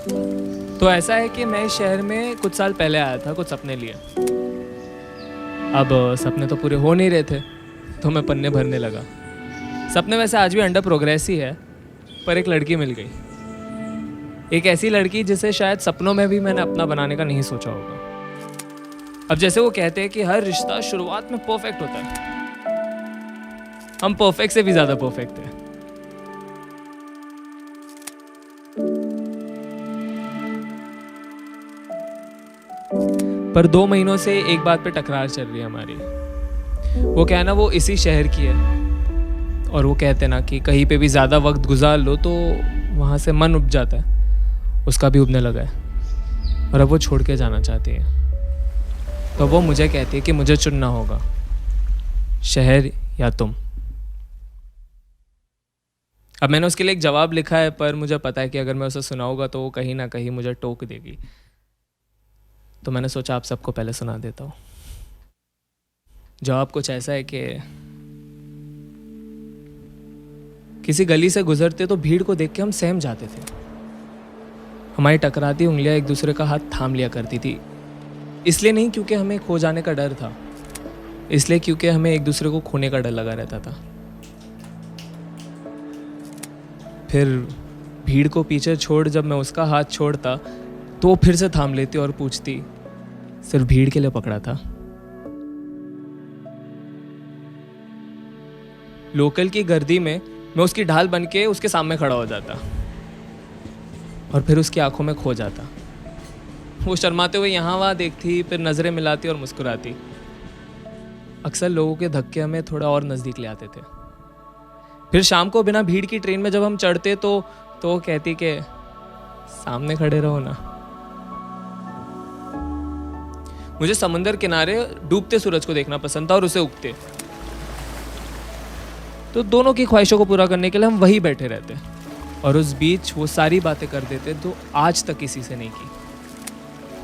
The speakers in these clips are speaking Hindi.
तो ऐसा है कि मैं इस शहर में कुछ साल पहले आया था कुछ सपने लिए। अब सपने तो पूरे हो नहीं रहे थे, तो मैं पन्ने भरने लगा। सपने वैसे आज भी अंडर प्रोग्रेस ही है, पर एक लड़की मिल गई। एक ऐसी लड़की जिसे शायद सपनों में भी मैंने अपना बनाने का नहीं सोचा होगा। अब जैसे वो कहते हैं कि हर रिश्ता शुरुआत में परफेक्ट होता है, हम परफेक्ट से भी ज़्यादा परफेक्ट हैं। पर 2 महीनों से एक बात पे टकरार चल रही है हमारी। वो क्या है ना, वो इसी शहर की है और वो कहते हैं ना कि कहीं पे भी ज़्यादा वक्त गुजार लो तो वहाँ से मन उब जाता है। उसका भी उबने लगा है और अब वो छोड़ के जाना चाहती है। तो वो मुझे कहती है कि मुझे चुनना होगा, शहर या तुम। अब मैंने उसके लिए एक जवाब लिखा है, पर मुझे पता है कि अगर मैं उसे सुनाऊंगा तो वो कहीं ना कहीं मुझे टोक देगी। तो मैंने सोचा आप सबको पहले सुना देता हूँ। जवाब कुछ ऐसा है कि किसी गली से गुजरते तो भीड़ को देख के हम सहम जाते थे। हमारी टकराती उंगलियां एक दूसरे का हाथ थाम लिया करती थी। इसलिए नहीं क्योंकि हमें खो जाने का डर था, इसलिए क्योंकि हमें एक दूसरे को खोने का डर लगा रहता था। फिर भीड़ को पीछे छोड़ जब मैं उसका हाथ छोड़ता तो वो फिर से थाम लेती और पूछती, सिर्फ भीड़ के लिए पकड़ा था? लोकल की गर्दी में मैं उसकी ढाल बन के उसके सामने खड़ा हो जाता और फिर उसकी आंखों में खो जाता। वो शर्माते हुए यहाँ वहाँ देखती, फिर नजरें मिलाती और मुस्कुराती। अक्सर लोगों के धक्के हमें थोड़ा और नजदीक ले आते थे। फिर शाम को बिना भीड़ की ट्रेन में जब हम चढ़ते तो वो कहती कि सामने खड़े रहो ना। मुझे समुंदर किनारे डूबते सूरज को देखना पसंद था और उसे उगते। तो दोनों की ख्वाहिशों को पूरा करने के लिए हम वहीं बैठे रहते और उस बीच वो सारी बातें कर देते जो आज तक किसी से नहीं की।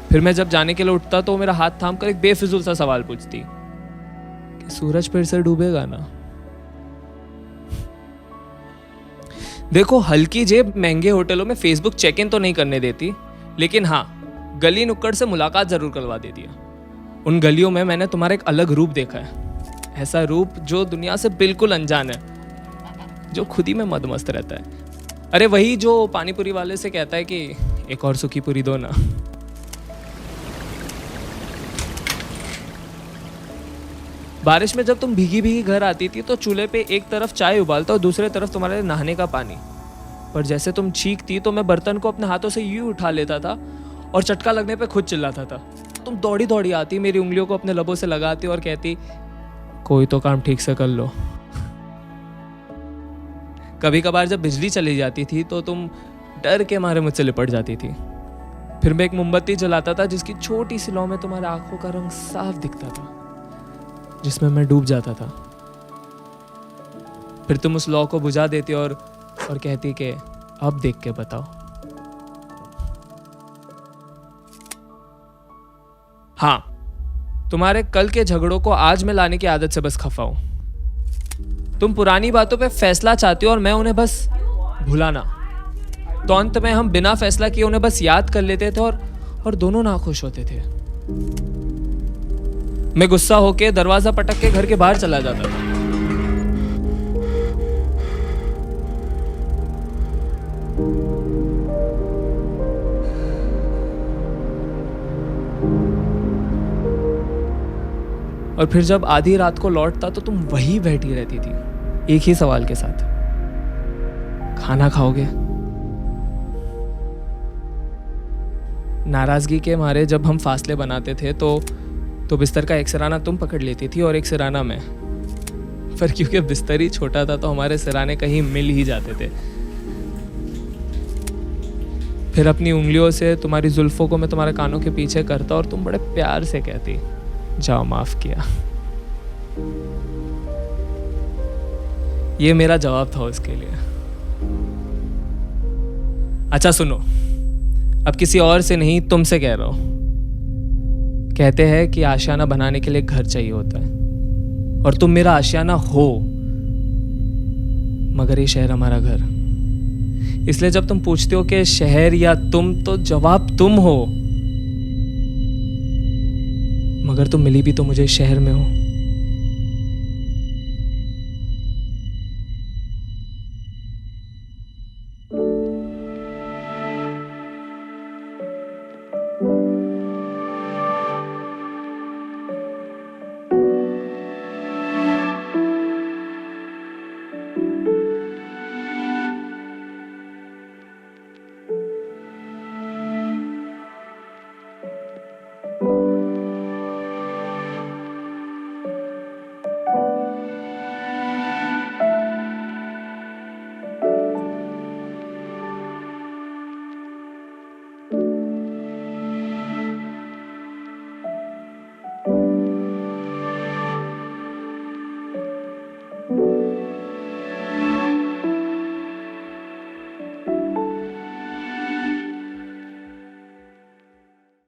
फिर मैं जब जाने के लिए उठता तो मेरा हाथ थाम कर एक बेफिजूल सा सवाल पूछती कि सूरज फिर से डूबेगा ना? देखो, हल्की जेब महंगे होटलों में फेसबुक चेक इन तो नहीं करने देती, लेकिन हाँ, गली नुक्कड़ से मुलाकात जरूर करवा देती है। उन गलियों में मैंने तुम्हारा एक अलग रूप देखा है, ऐसा रूप जो दुनिया से बिल्कुल अनजान है, जो खुद ही में मदमस्त रहता है। अरे वही जो पानीपुरी वाले से कहता है कि एक और सूखी पूरी दो ना। बारिश में जब तुम भीगी भीगी घर आती थी तो चूल्हे पे एक तरफ चाय उबालता और दूसरे तरफ तुम्हारे नहाने का पानी। पर जैसे तुम चीखती तो मैं बर्तन को अपने हाथों से यूं उठा लेता था और चटका लगने पे खुद चिल्लाता था। तुम दौड़ी दौड़ी आती, मेरी उंगलियों को अपने लबों से लगाती और कहती, कोई तो काम ठीक से कर लो। कभी कभार जब बिजली चली जाती थी तो तुम डर के मारे मुझसे लिपट जाती थी। फिर मैं एक मोमबत्ती जलाता था जिसकी छोटी सी लौ में तुम्हारे आंखों का रंग साफ दिखता था, जिसमें मैं डूब जाता था। फिर तुम उस लौ को बुझा देती और कहती कि अब देख के बताओ। हाँ, तुम्हारे कल के झगड़ों को आज में लाने की आदत से बस खफा हूं। तुम पुरानी बातों पे फैसला चाहती हो और मैं उन्हें बस भुलाना। तो अंत में हम बिना फैसला किए उन्हें बस याद कर लेते थे और दोनों नाखुश होते थे। मैं गुस्सा होके दरवाजा पटक के घर के बाहर चला जाता था। और फिर जब आधी रात को लौटता तो तुम वहीं बैठी रहती थी, एक ही सवाल के साथ, खाना खाओगे? नाराजगी के मारे जब हम फासले बनाते थे तो बिस्तर का एक सिराना तुम पकड़ लेती थी और एक सिराना मैं। पर क्योंकि बिस्तर ही छोटा था तो हमारे सिराने कहीं मिल ही जाते थे। फिर अपनी उंगलियों से तुम्हारी जुल्फों को मैं तुम्हारे कानों के पीछे करता और तुम बड़े प्यार से कहती, जाओ माफ किया। ये मेरा जवाब था उसके लिए। अच्छा सुनो, अब किसी और से नहीं तुमसे कह रहा हूं। कहते हैं कि आशियाना बनाने के लिए घर चाहिए होता है और तुम मेरा आशियाना हो, मगर ये शहर हमारा घर। इसलिए जब तुम पूछते हो कि शहर या तुम, तो जवाब तुम हो। मगर तुम मिली भी तो मुझे शहर में हो।